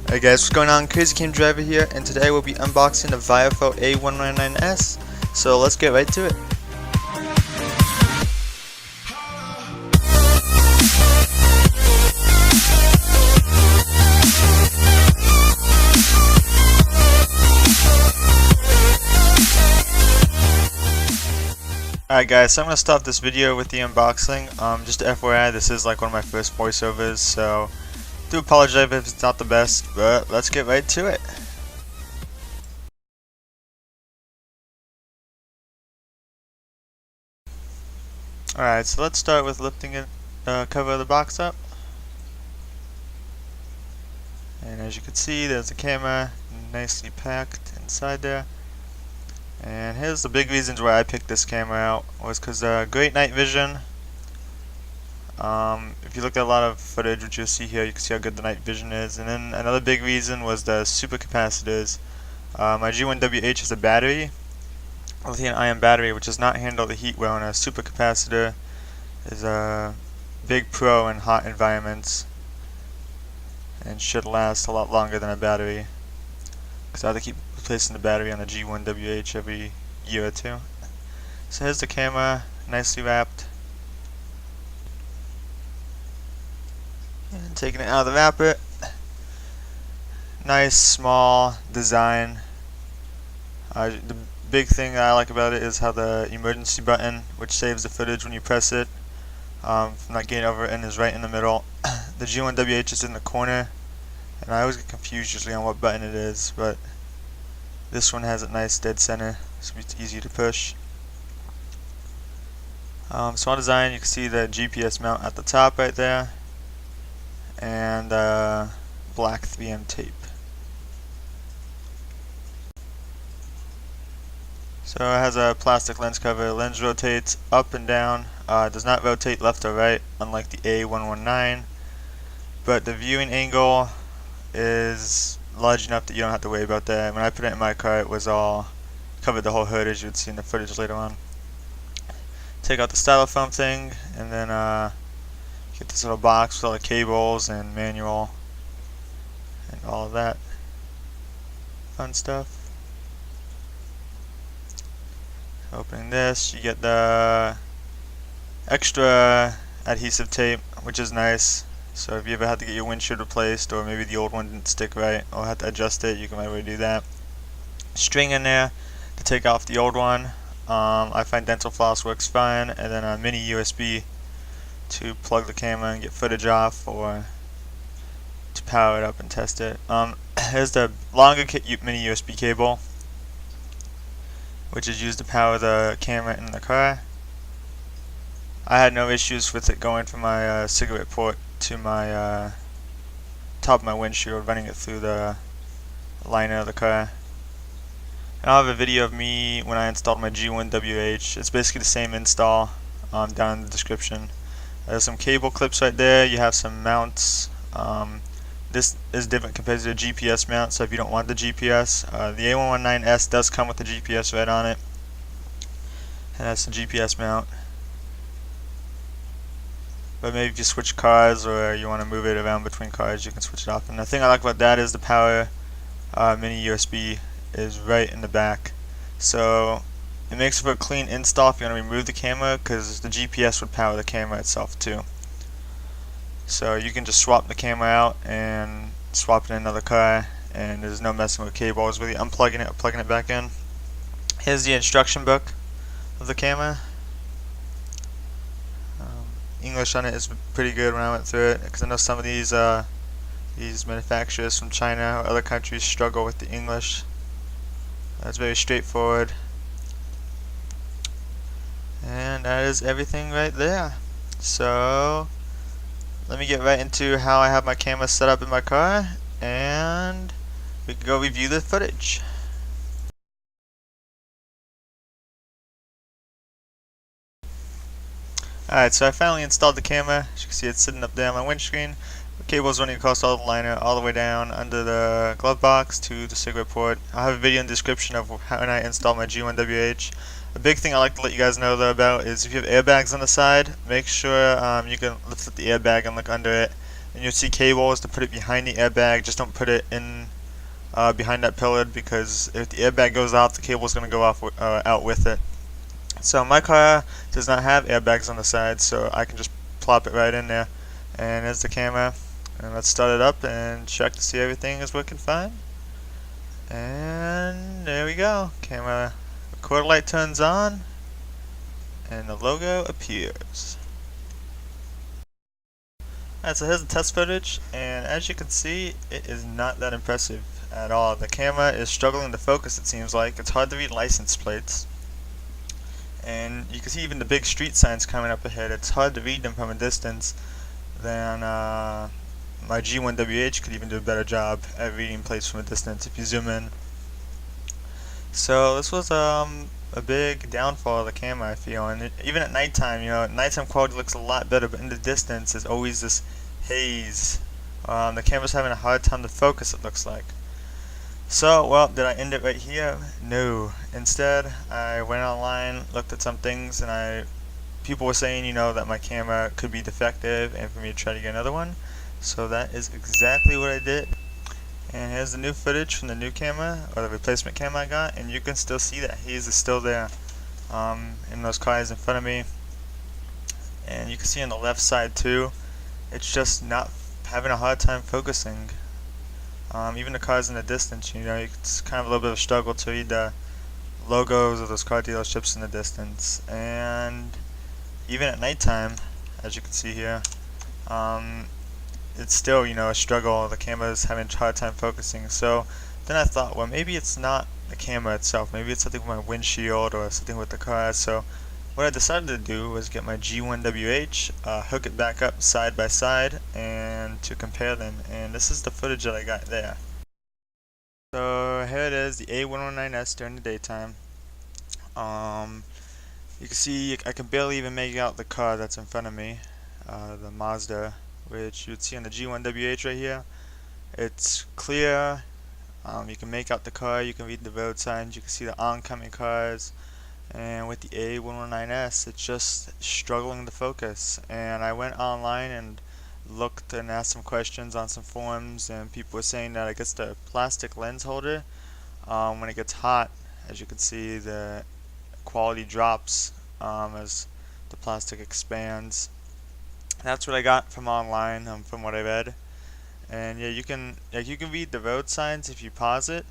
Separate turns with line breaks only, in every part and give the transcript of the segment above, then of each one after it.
Hey guys, what's going on? Crazy Cam Driver here, and today we'll be unboxing the VIOFO A119S. So let's get right to it. Alright guys, so I'm going to start this video with the unboxing. Just FYI, this is like one of my first voiceovers, so do apologize if it's not the best, but let's get right to it. Alright, so let's start with lifting it, cover of the box up. And as you can see, there's the camera nicely packed inside there. And here's the big reasons why I picked this camera out, was because great night vision. If you look at a lot of footage which you'll see here, you can see how good the night vision is. And then another big reason was the supercapacitors. My G1WH is a battery, lithium-ion battery, which does not handle the heat well, and a supercapacitor is a big pro in hot environments and should last a lot longer than a battery, because I have to keep replacing the battery on the G1WH every year or two. So here's the camera, nicely wrapped. And taking it out of the wrapper. Nice small design. The big thing that I like about it is how the emergency button, which saves the footage when you press it from not getting over it, and is right in the middle. The G1WH is in the corner, and I always get confused usually on what button it is, but this one has a nice dead center, so it's easy to push. So on design, you can see the GPS mount at the top right there, and black 3M tape. So it has a plastic lens cover. The lens rotates up and down. Does not rotate left or right, unlike the A119. But the viewing angle is large enough that you don't have to worry about that. When I put it in my car, it was all covered the whole hood, as you would see in the footage later on. Take out the styrofoam thing, and then get this little box with all the cables and manual and all of that fun stuff. Opening this, you get the extra adhesive tape, which is nice. So if you ever had to get your windshield replaced, or maybe the old one didn't stick right, or had to adjust it, you can maybe do that. String in there to take off the old one. I find dental floss works fine, and then a mini USB to plug the camera and get footage off, or to power it up and test it. Here's the longer mini USB cable, which is used to power the camera in the car. I had no issues with it going from my cigarette port to my top of my windshield, running it through the liner of the car. And I'll have a video of me when I installed my G1WH. It's basically the same install, down in the description. There's some cable clips right there. You have some mounts. This is different compared to the GPS mount, so if you don't want the GPS, the A119S does come with the GPS right on it, and that's the GPS mount. But maybe if you switch cars, or you want to move it around between cars, you can switch it off. And the thing I like about that is the power mini USB is right in the back, so it makes for a clean install if you want to remove the camera, because the GPS would power the camera itself too. So you can just swap the camera out and swap it in another car, and there's no messing with cables, really unplugging it or plugging it back in. Here's the instruction book of the camera. English on it is pretty good when I went through it, because I know some of these manufacturers from China or other countries struggle with the English. That's very straightforward. And that is everything right there. So let me get right into how I have my camera set up in my car, and we can go review the footage. Alright, so I finally installed the camera. As you can see, it's sitting up there on my windscreen. The cable's running across all the liner, all the way down under the glove box to the cigarette port. I'll have a video in the description of how I installed my G1WH. A big thing I like to let you guys know though about is if you have airbags on the side, make sure you can lift up the airbag and look under it. and you'll see cables to put it behind the airbag. Just don't put it in behind that pillar, because if the airbag goes out, the cable is going to go off out with it. So my car does not have airbags on the side, so I can just plop it right in there. And there's the camera. And let's start it up and check to see everything is working fine. And there we go. Camera recorder light turns on, and the logo appears. Alright, so here's the test footage, and as you can see, it is not that impressive at all. The camera is struggling to focus, it seems like. It's hard to read license plates. And you can see even the big street signs coming up ahead. It's hard to read them from a distance. Than my G1WH could even do a better job at reading plates from a distance if you zoom in. So this was a big downfall of the camera, I feel. And even at nighttime, nighttime quality looks a lot better, but in the distance there's always this haze. The camera's having a hard time to focus, it looks like. So, well, did I end it right here? No. Instead, I went online, looked at some things, and people were saying, that my camera could be defective and for me to try to get another one. So that is exactly what I did. And here's the new footage from the new camera, or the replacement camera I got, and you can still see that haze is still there in those cars in front of me. And you can see on the left side too, it's just not having a hard time focusing. Even the cars in the distance, it's kind of a little bit of a struggle to read the logos of those car dealerships in the distance. And even at nighttime, as you can see here, it's still, a struggle. The camera's having a hard time focusing. So then I thought, well, maybe it's not the camera itself. Maybe it's something with my windshield or something with the car. So what I decided to do was get my G1WH, hook it back up side by side, and to compare them. And this is the footage that I got there. So here it is, the A119S during the daytime. You can see I can barely even make out the car that's in front of me, the Mazda, which you would see on the G1WH right here. It's clear. You can make out the car, you can read the road signs, you can see the oncoming cars. And with the A119S, it's just struggling to focus. And I went online and looked and asked some questions on some forums, and people were saying that I guess the plastic lens holder, when it gets hot, as you can see, the quality drops as the plastic expands. That's what I got from online, from what I read. And yeah, you can read the road signs if you pause it.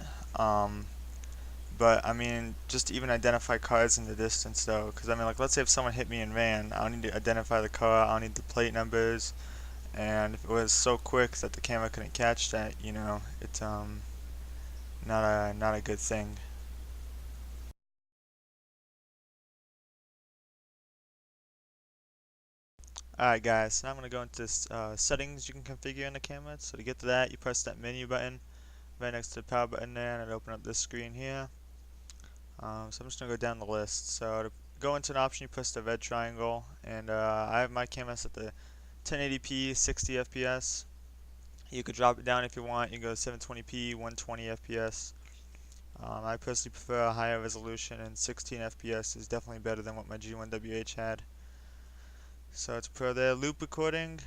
But I mean, just to even identify cars in the distance though, because I mean, like, let's say if someone hit me and ran, I don't need to identify the car, I don't need the plate numbers, and if it was so quick that the camera couldn't catch that, it's not a good thing. Alright guys, so now I'm going to go into settings you can configure in the camera. So to get to that, you press that menu button right next to the power button there, and it'll open up this screen here. So I'm just going to go down the list. So to go into an option, you press the red triangle, and I have my camera set to 1080p 60 FPS. You could drop it down if you want. You can go to 720p 120 FPS. I personally prefer a higher resolution, and 16 FPS is definitely better than what my G1WH had. So it's pro there. Loop recording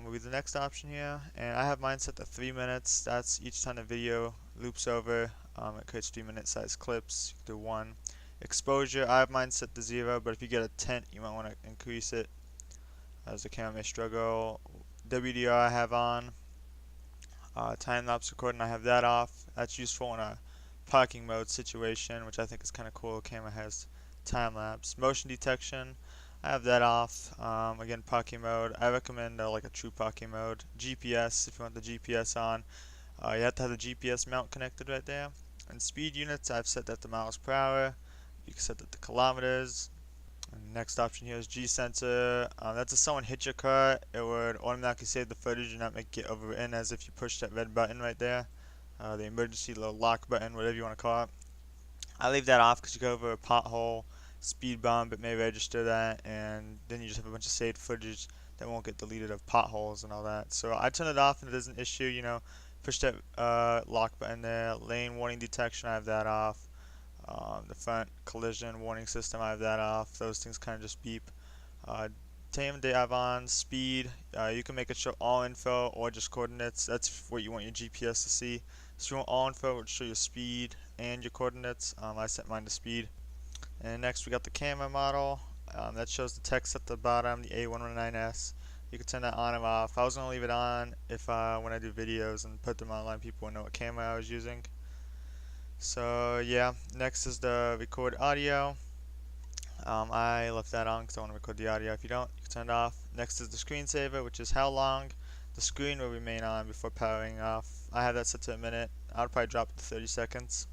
will be the next option here, and I have mine set to 3 minutes. That's each time the video loops over. It creates 3-minute size clips. You can do 1. Exposure, I have mine set to 0, but if you get a tint, you might want to increase it, as the camera may struggle. WDR I have on. Time-lapse recording, I have that off. That's useful in a parking mode situation, which I think is kind of cool. The camera has time-lapse. Motion detection, I have that off. Again, parking mode, I recommend like a true parking mode. GPS, if you want the GPS on, you have to have the GPS mount connected right there. And speed units, I've set that to miles per hour. You can set that to kilometers. And next option here is G-sensor. That's if someone hit your car, it would automatically save the footage and not make it overwritten as if you push that red button right there. The emergency little lock button, whatever you want to call it. I leave that off because you go over a pothole, speed bump, it may register that, and then you just have a bunch of saved footage that won't get deleted of potholes and all that. So I turn it off and it doesn't issue, push that lock button there. Lane warning detection, I have that off. The front collision warning system, I have that off. Those things kind of just beep. time and date I have on, speed, you can make it show all info or just coordinates. That's what you want your GPS to see. So if you want all info, it would show your speed and your coordinates. I set mine to speed. And next we got the camera model. That shows the text at the bottom, the A119S. You can turn that on and off. I was going to leave it on if when I do videos and put them online, people will know what camera I was using. So yeah, next is the record audio. I left that on because I want to record the audio. If you don't, you can turn it off. Next is the screensaver, which is how long the screen will remain on before powering off. I have that set to a minute. I would probably drop it to 30 seconds.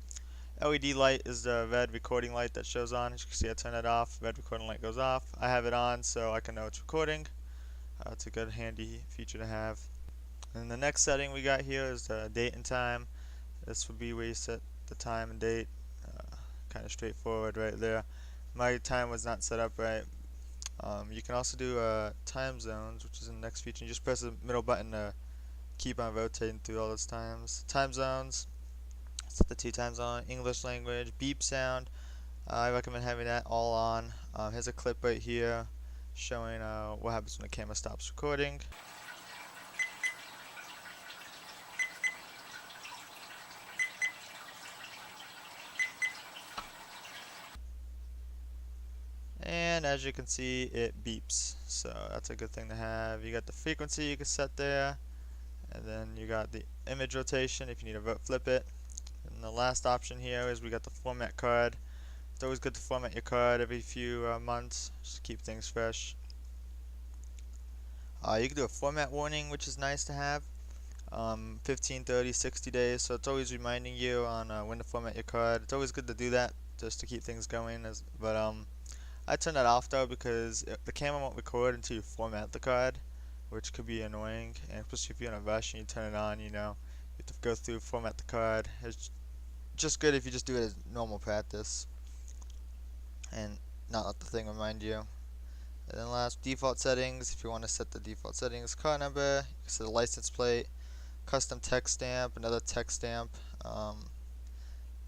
LED light is the red recording light that shows on. As you can see, I turn it off. Red recording light goes off. I have it on so I can know it's recording. It's a good handy feature to have. And the next setting we got here is the date and time. This would be where you set the time and date. Kind of straightforward right there. My time was not set up right. You can also do time zones, which is in the next feature. You just press the middle button to keep on rotating through all those times. Time zones, set the 2 times on. English language, beep sound. I recommend having that all on. Here's a clip right here showing what happens when the camera stops recording. And as you can see, it beeps, so that's a good thing to have. You got the frequency you can set there, and then you got the image rotation if you need to flip it. And the last option here is we got the format card. It's always good to format your card every few months just to keep things fresh. You can do a format warning, which is nice to have. 15, 30, 60 days, so it's always reminding you on when to format your card. It's always good to do that just to keep things going. I turn that off though because the camera won't record until you format the card, which could be annoying, and especially if you're in a rush and you turn it on, you know, you have to go through, format the card. It's just good if you just do it as normal practice and not let the thing remind you. And then last, default settings. If you want to set the default settings, car number, you can set a license plate, custom text stamp, another text stamp.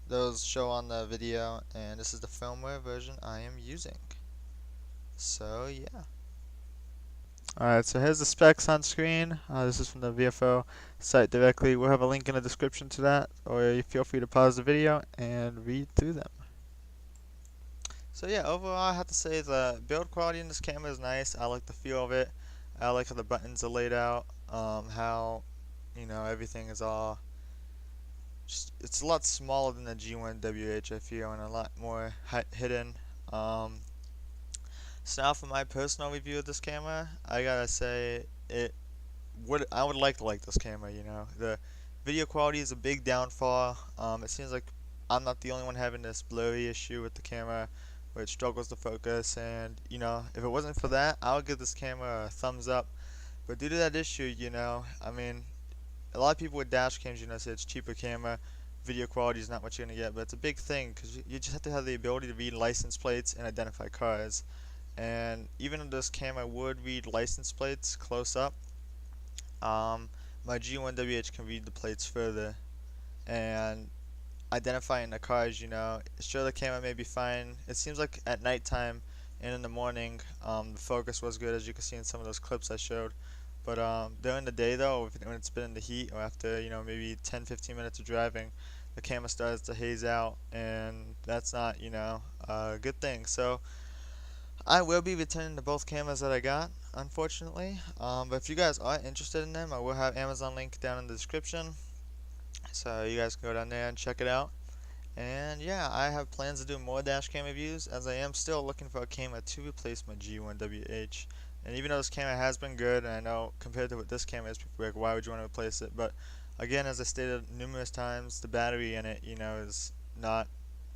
Those show on the video, and this is the firmware version I am using. So yeah. Alright, so here's the specs on screen. This is from the VIOFO site directly. We'll have a link in the description to that, or you feel free to pause the video and read through them. So yeah, overall I have to say the build quality in this camera is nice. I like the feel of it. I like how the buttons are laid out, how, you know, everything is all it's a lot smaller than the G1WH, I feel, and a lot more hidden. So now for my personal review of this camera, I gotta say I would like to like this camera. You know, the video quality is a big downfall. It seems like I'm not the only one having this blurry issue with the camera, where it struggles to focus. And you know, if it wasn't for that, I would give this camera a thumbs up. But due to that issue, you know, I mean, a lot of people with dash cams, you know, say it's cheaper camera, video quality is not what you're going to get, but it's a big thing because you just have to have the ability to read license plates and identify cars. And even if this camera would read license plates close up, my G1WH can read the plates further. And identifying the cars, you know, sure the camera may be fine. It seems like at nighttime and in the morning, the focus was good, as you can see in some of those clips I showed. But during the day though, when it's been in the heat, or after, you know, maybe 10-15 minutes of driving, the camera starts to haze out, and that's not, you know, a good thing. So I will be returning to both cameras that I got, unfortunately. But if you guys are interested in them, I will have Amazon link down in the description, so you guys can go down there and check it out. And yeah, I have plans to do more dash cam reviews, as I am still looking for a camera to replace my G1WH. And even though this camera has been good, and I know compared to what this camera is, people are like, why would you want to replace it? But again, as I stated numerous times, the battery in it, you know, is not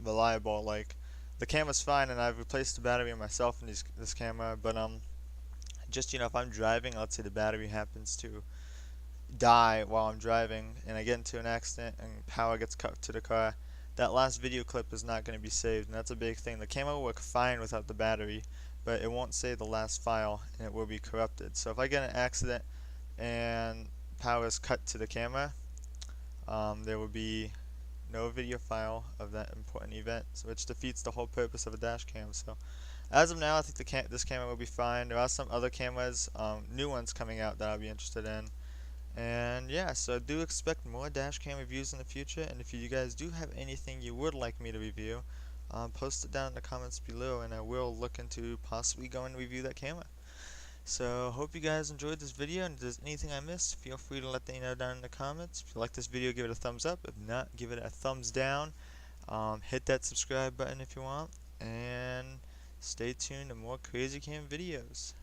reliable. Like, the camera's fine, and I've replaced the battery in myself in this camera, but just, you know, if I'm driving, let's say the battery happens to die while I'm driving, and I get into an accident, and power gets cut to the car, that last video clip is not going to be saved, and that's a big thing. The camera will work fine without the battery, but it won't save the last file, and it will be corrupted. So if I get an accident and power is cut to the camera, there will be no video file of that important event, which defeats the whole purpose of a dash cam. So as of now, I think this camera will be fine. There are some other cameras, new ones coming out that I'll be interested in. And yeah, so do expect more dash cam reviews in the future, and if you guys do have anything you would like me to review, post it down in the comments below and I will look into possibly going to review that camera. So hope you guys enjoyed this video, and if there's anything I missed, feel free to let me know down in the comments. If you like this video, give it a thumbs up. If not, give it a thumbs down. Hit that subscribe button if you want, and stay tuned to more crazy cam videos.